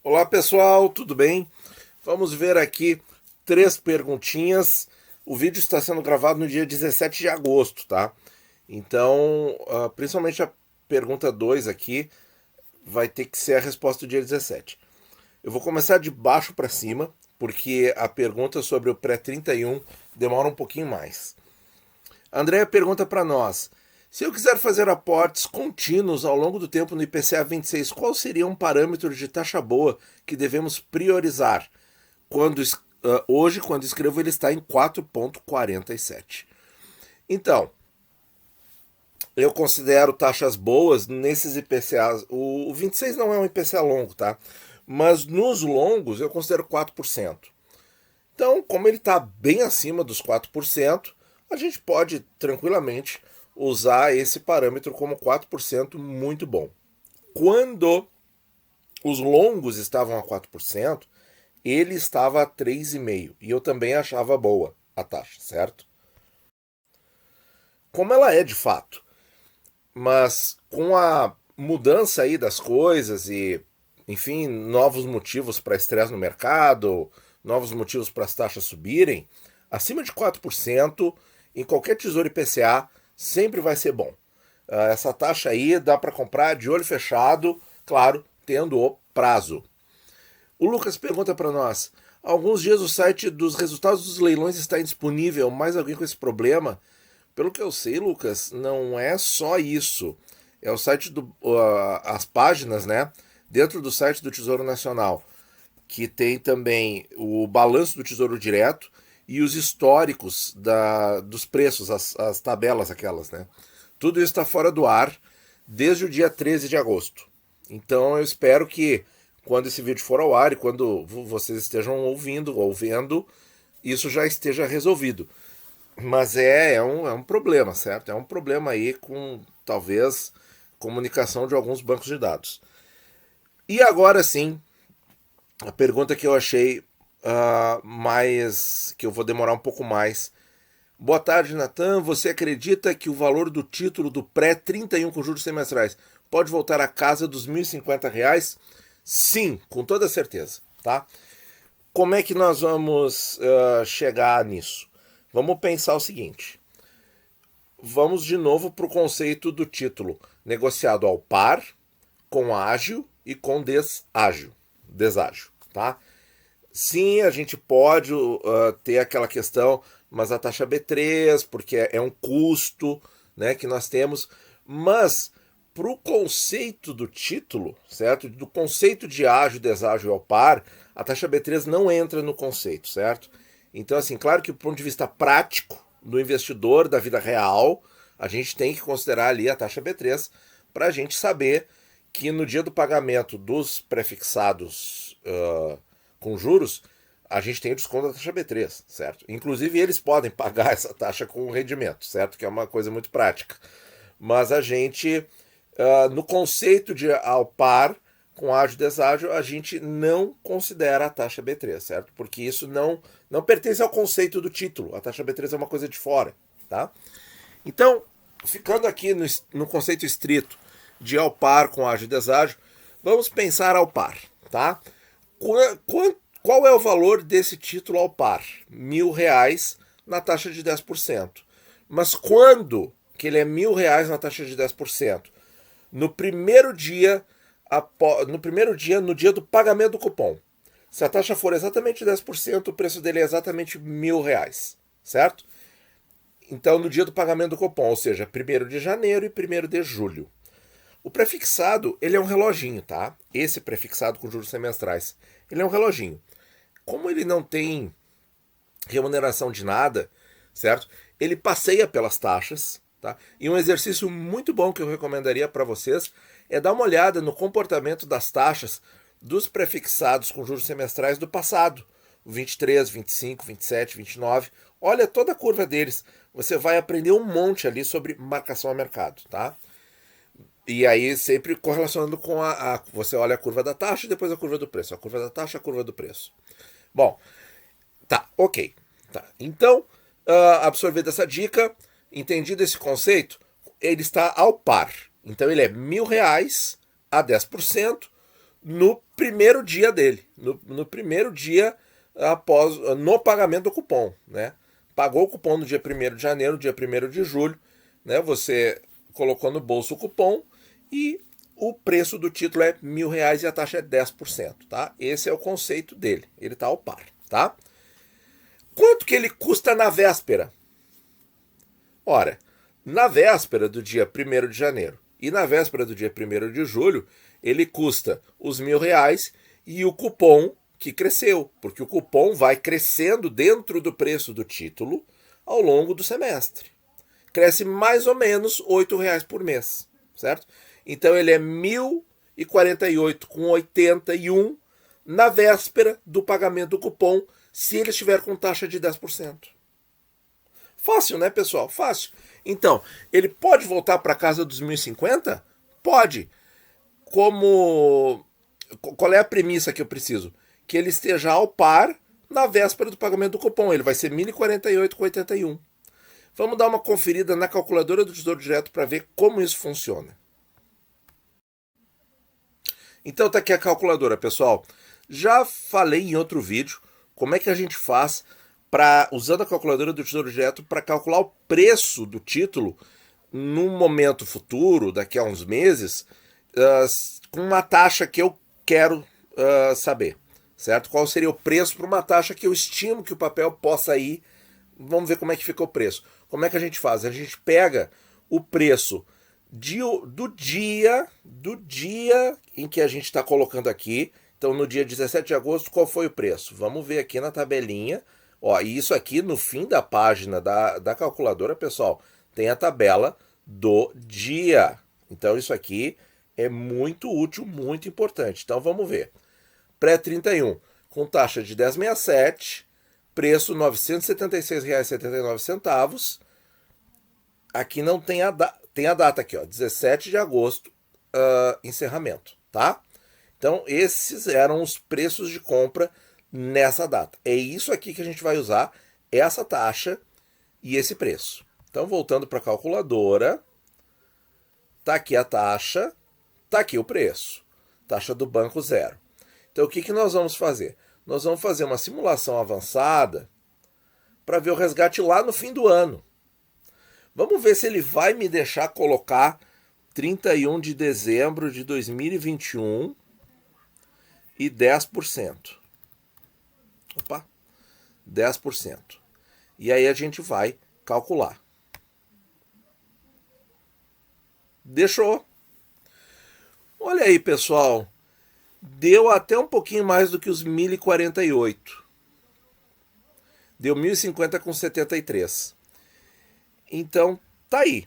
Olá pessoal, tudo bem? Vamos ver aqui três perguntinhas. O vídeo está sendo gravado no dia 17 de agosto, tá? Então, principalmente a pergunta 2 aqui vai ter que ser a resposta do dia 17. Eu vou começar de baixo para cima, porque a pergunta sobre o pré-31 demora um pouquinho mais. A Andrea pergunta para nós: se eu quiser fazer aportes contínuos ao longo do tempo no IPCA 26, qual seria um parâmetro de taxa boa que devemos priorizar? Hoje, quando escrevo, ele está em 4,47. Então, eu considero taxas boas nesses IPCAs. O 26 não é um IPCA longo, tá? Mas nos longos eu considero 4%. Então, como ele está bem acima dos 4%, a gente pode tranquilamente usar esse parâmetro como 4% muito bom. Quando os longos estavam a 4%, ele estava a 3,5%. E eu também achava boa a taxa, certo? Como ela é de fato. Mas com a mudança aí das coisas e, enfim, novos motivos para estresse no mercado, novos motivos para as taxas subirem, acima de 4%, em qualquer tesouro IPCA, sempre vai ser bom. Essa taxa aí dá para comprar de olho fechado, claro, tendo o prazo. O Lucas pergunta para nós: há alguns dias o site dos resultados dos leilões está indisponível, mais alguém com esse problema? Pelo que eu sei, Lucas, não é só isso. É o site as páginas, né? Dentro do site do Tesouro Nacional, que tem também o balanço do Tesouro Direto e os históricos dos preços, as tabelas aquelas, né? Tudo isso está fora do ar desde o dia 13 de agosto. Então eu espero que quando esse vídeo for ao ar e quando vocês estejam ouvindo ou vendo, isso já esteja resolvido. Mas é um problema, certo? É um problema aí com, talvez, comunicação de alguns bancos de dados. E agora sim, a pergunta que eu achei mais. Que eu vou demorar um pouco mais. Boa tarde, Natan. Você acredita que o valor do título do pré-31 com juros semestrais pode voltar à casa dos R$ 1.050? Sim, com toda certeza, tá? Como é que nós vamos chegar nisso? Vamos pensar o seguinte. Vamos de novo para o conceito do título negociado ao par, com ágio e com deságio, tá? Sim, a gente pode ter aquela questão, mas a taxa B3, porque é um custo, né, que nós temos, mas para o conceito do título, certo? Do conceito de ágio, deságio ao par, a taxa B3 não entra no conceito, certo? Então, assim, claro que do ponto de vista prático do investidor, da vida real, a gente tem que considerar ali a taxa B3 para a gente saber que no dia do pagamento dos prefixados com juros, a gente tem o desconto da taxa B3, certo? Inclusive, eles podem pagar essa taxa com rendimento, certo? Que é uma coisa muito prática. Mas a gente, no conceito de ao par, com ágio e deságio, a gente não considera a taxa B3, certo? Porque isso não pertence ao conceito do título. A taxa B3 é uma coisa de fora, tá? Então, ficando aqui no conceito estrito de ao par com ágio e deságio, vamos pensar ao par, tá? Qual é o valor desse título ao par? R$ 1.000 na taxa de 10%. Mas quando que ele é R$ 1.000 na taxa de 10%? No primeiro dia, no dia do pagamento do cupom. Se a taxa for exatamente 10%, o preço dele é exatamente R$ 1.000, certo? Então, no dia do pagamento do cupom, ou seja, 1º de janeiro e 1º de julho. O prefixado, ele é um reloginho, tá? Esse prefixado com juros semestrais, ele é um reloginho. Como ele não tem remuneração de nada, certo? Ele passeia pelas taxas, tá? E um exercício muito bom que eu recomendaria para vocês é dar uma olhada no comportamento das taxas dos prefixados com juros semestrais do passado. 23, 25, 27, 29. Olha toda a curva deles. Você vai aprender um monte ali sobre marcação a mercado, tá? E aí sempre correlacionando com você olha a curva da taxa e depois a curva do preço. A curva da taxa, a curva do preço. Bom, tá, ok. Tá. Então, absorvendo essa dica, entendido esse conceito, ele está ao par. Então ele é R$ 1.000 a 10% no primeiro dia dele, no primeiro dia no pagamento do cupom, né? Pagou o cupom no dia 1º de janeiro, dia 1º de julho, né? Você colocou no bolso o cupom e o preço do título é R$1.000 e a taxa é 10%, tá? Esse é o conceito dele, ele está ao par, tá? Quanto que ele custa na véspera? Ora, na véspera do dia 1º de janeiro e na véspera do dia 1º de julho, ele custa os R$1.000 e o cupom que cresceu, porque o cupom vai crescendo dentro do preço do título ao longo do semestre. Cresce mais ou menos R$8 por mês, certo? Então ele é 1.048,81 na véspera do pagamento do cupom, se ele estiver com taxa de 10%. Fácil, né, pessoal? Fácil. Então, ele pode voltar para casa dos 1.050? Pode. Qual é a premissa que eu preciso? Que ele esteja ao par na véspera do pagamento do cupom. Ele vai ser 1.048,81. Vamos dar uma conferida na calculadora do Tesouro Direto para ver como isso funciona. Então tá aqui a calculadora, pessoal. Já falei em outro vídeo como é que a gente faz usando a calculadora do Tesouro Direto para calcular o preço do título num momento futuro, daqui a uns meses, com uma taxa que eu quero saber, certo? Qual seria o preço para uma taxa que eu estimo que o papel possa ir. Vamos ver como é que fica o preço. Como é que a gente faz? A gente pega o preço do dia em que a gente está colocando aqui. Então, no dia 17 de agosto, qual foi o preço? Vamos ver aqui na tabelinha. Ó, e isso aqui, no fim da página da calculadora, pessoal, tem a tabela do dia. Então, isso aqui é muito útil, muito importante. Então, vamos ver. Pré-31, com taxa de 10,67, preço R$ 976,79. Aqui não tem tem a data aqui, ó, 17 de agosto, encerramento, tá? Então, esses eram os preços de compra nessa data. É isso aqui que a gente vai usar, essa taxa e esse preço. Então, voltando para a calculadora, tá aqui a taxa, tá aqui o preço. Taxa do banco 0. Então, o que nós vamos fazer? Nós vamos fazer uma simulação avançada para ver o resgate lá no fim do ano. Vamos ver se ele vai me deixar colocar 31 de dezembro de 2021 e 10%. Opa, 10%. E aí a gente vai calcular. Deixou. Olha aí, pessoal. Deu até um pouquinho mais do que os 1.048. Deu 1.050,73. Então, tá aí.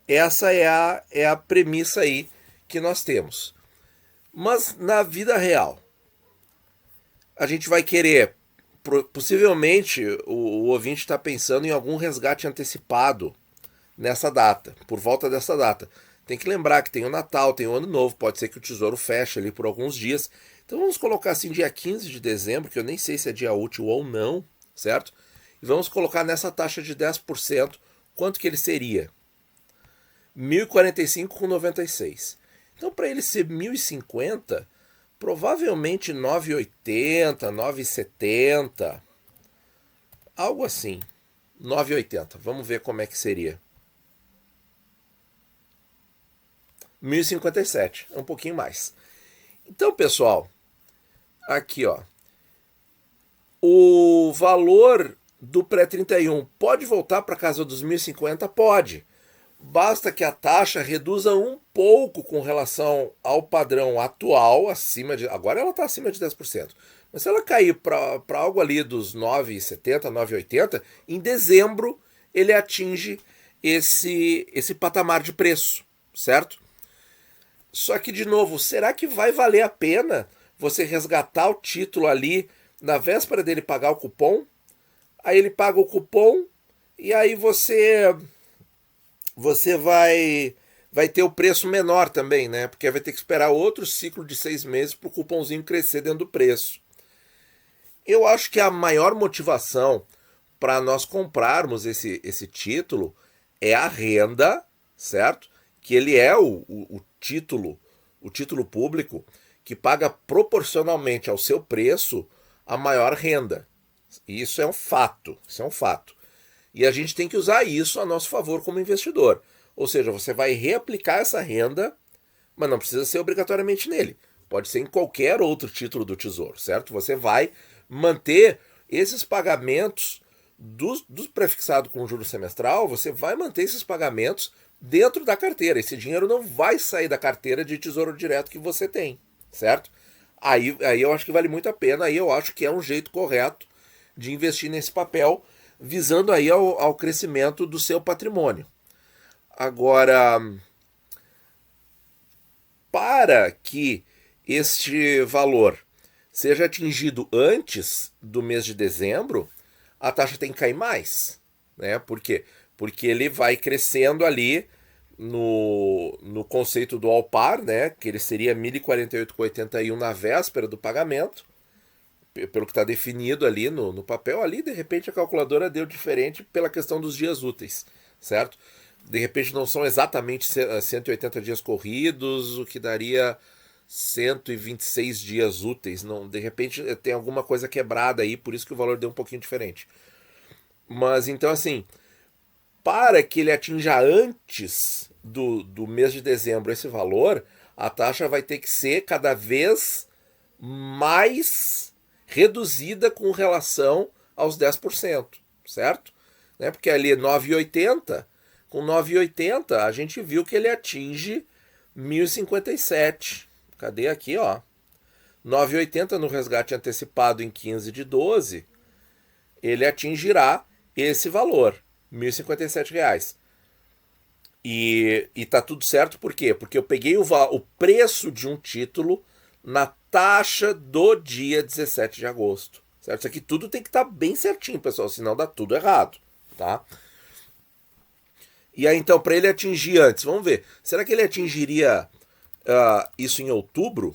Essa é a premissa aí que nós temos. Mas na vida real, a gente vai querer, possivelmente o ouvinte está pensando em algum resgate antecipado nessa data, por volta dessa data. Tem que lembrar que tem o Natal, tem o Ano Novo, pode ser que o Tesouro feche ali por alguns dias. Então vamos colocar assim dia 15 de dezembro, que eu nem sei se é dia útil ou não, certo? E vamos colocar nessa taxa de 10%, quanto que ele seria? R$ 1.045,96. Então, para ele ser 1.050, provavelmente 9,80, 9,70, algo assim. 9,80. Vamos ver como é que seria. 1.057, é um pouquinho mais. Então, pessoal, aqui, ó, o valor do pré-31 pode voltar para casa dos 1.050? Pode. Basta que a taxa reduza um pouco com relação ao padrão atual, agora ela está acima de 10%. Mas se ela cair para algo ali dos 9,70, 9,80, em dezembro ele atinge esse patamar de preço, certo? Só que, de novo, será que vai valer a pena você resgatar o título ali na véspera dele pagar o cupom? Aí ele paga o cupom e aí você vai ter o preço menor também, né? Porque vai ter que esperar outro ciclo de 6 meses para o cupomzinho crescer dentro do preço. Eu acho que a maior motivação para nós comprarmos esse título é a renda, certo? Que ele é o título público que paga proporcionalmente ao seu preço a maior renda. Isso é um fato, isso é um fato. E a gente tem que usar isso a nosso favor como investidor. Ou seja, você vai reaplicar essa renda, mas não precisa ser obrigatoriamente nele. Pode ser em qualquer outro título do Tesouro, certo? Você vai manter esses pagamentos do prefixado com juros semestral, você vai manter esses pagamentos dentro da carteira. Esse dinheiro não vai sair da carteira de Tesouro Direto que você tem, certo? Aí eu acho que vale muito a pena, aí eu acho que é um jeito correto de investir nesse papel, visando aí ao crescimento do seu patrimônio. Agora, para que este valor seja atingido antes do mês de dezembro, a taxa tem que cair mais, né? Por quê? Porque ele vai crescendo ali no conceito do ao par, né? Que ele seria 1.048,81 na véspera do pagamento, pelo que está definido ali no papel. Ali, de repente, a calculadora deu diferente pela questão dos dias úteis, certo? De repente não são exatamente 180 dias corridos, o que daria 126 dias úteis. Não, de repente tem alguma coisa quebrada aí, por isso que o valor deu um pouquinho diferente. Mas então assim, para que ele atinja antes do mês de dezembro esse valor, a taxa vai ter que ser cada vez mais reduzida com relação aos 10%, certo? Né? Porque ali 9,80, com 9,80 a gente viu que ele atinge 1.057. Cadê aqui, ó? 9,80 no resgate antecipado em 15 de 12, ele atingirá esse valor, R$ 1.057. E tá tudo certo, por quê? Porque eu peguei o preço de um título na taxa do dia 17 de agosto. Certo? Isso aqui tudo tem que estar bem certinho, pessoal, senão dá tudo errado, tá? E aí, então, para ele atingir antes, vamos ver. Será que ele atingiria isso em outubro?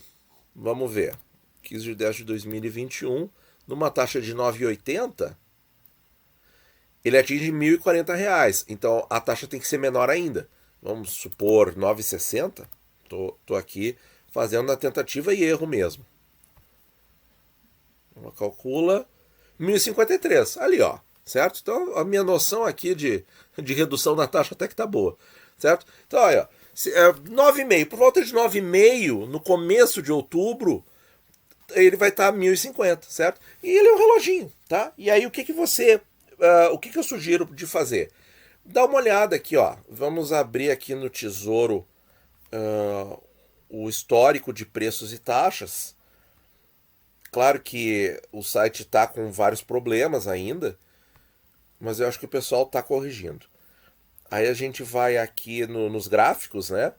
Vamos ver. 15 de 10 de 2021, numa taxa de 9,80, ele atinge R$ 1.040. Então, a taxa tem que ser menor ainda. Vamos supor 9,60. Tô aqui fazendo a tentativa e erro mesmo. Ela calcula 1.053. Ali, ó. Certo? Então, a minha noção aqui de redução da taxa até que tá boa. Certo? Então, olha, 9,5. Por volta de 9,5, no começo de outubro, ele vai estar 1.050, certo? E ele é um reloginho, tá? E aí, o que eu sugiro de fazer? Dá uma olhada aqui, ó. Vamos abrir aqui no Tesouro o histórico de preços e taxas. Claro que o site está com vários problemas ainda, mas eu acho que o pessoal está corrigindo. Aí a gente vai aqui nos gráficos, né?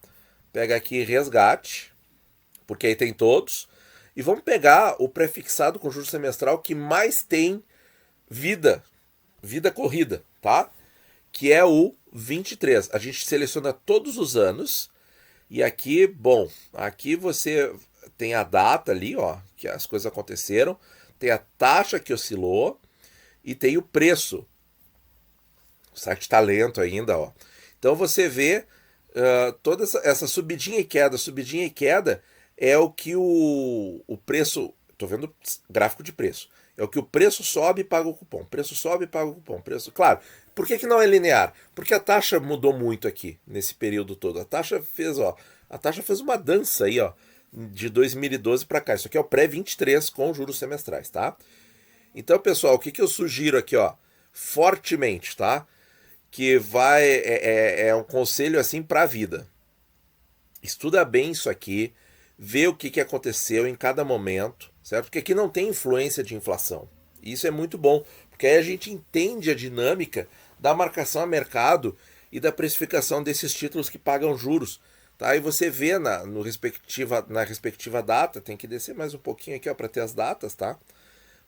Pega aqui resgate, porque aí tem todos. E vamos pegar o prefixado com juros semestral que mais tem vida corrida, tá? Que é o 23. A gente seleciona todos os anos. E aqui, bom, aqui você tem a data ali, ó, que as coisas aconteceram. Tem a taxa que oscilou e tem o preço. O site está lento ainda, ó. Então você vê toda essa subidinha e queda é o que o preço... Estou vendo gráfico de preço. É o que o preço sobe e paga o cupom. Preço sobe e paga o cupom. Preço... Claro, por que não é linear? Porque a taxa mudou muito aqui, nesse período todo. A taxa fez uma dança aí, ó, de 2012 para cá. Isso aqui é o pré-23 com juros semestrais, tá? Então, pessoal, o que eu sugiro aqui, ó, fortemente, tá? Que é um conselho assim para a vida. Estuda bem isso aqui, vê o que aconteceu em cada momento, certo? Porque aqui não tem influência de inflação. Isso é muito bom, porque aí a gente entende a dinâmica da marcação a mercado e da precificação desses títulos que pagam juros. Tá? E você vê na respectiva data, tem que descer mais um pouquinho aqui para ter as datas, tá?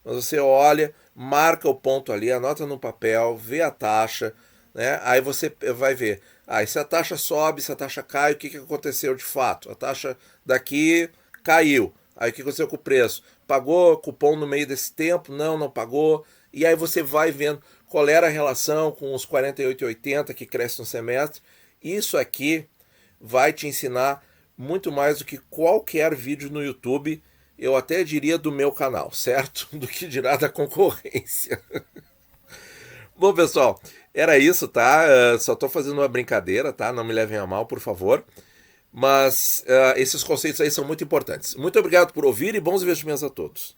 Mas você olha, marca o ponto ali, anota no papel, vê a taxa, né? Aí você vai ver, se a taxa sobe, se a taxa cai, o que aconteceu de fato? A taxa daqui caiu. Aí o que aconteceu com o preço? Pagou cupom no meio desse tempo? Não pagou. E aí você vai vendo qual era a relação com os 48,80 que cresce no semestre. Isso aqui vai te ensinar muito mais do que qualquer vídeo no YouTube, eu até diria do meu canal, certo? Do que dirá da concorrência. Bom, pessoal, era isso, tá? Só tô fazendo uma brincadeira, tá? Não me levem a mal, por favor. Mas esses conceitos aí são muito importantes. Muito obrigado por ouvir e bons investimentos a todos.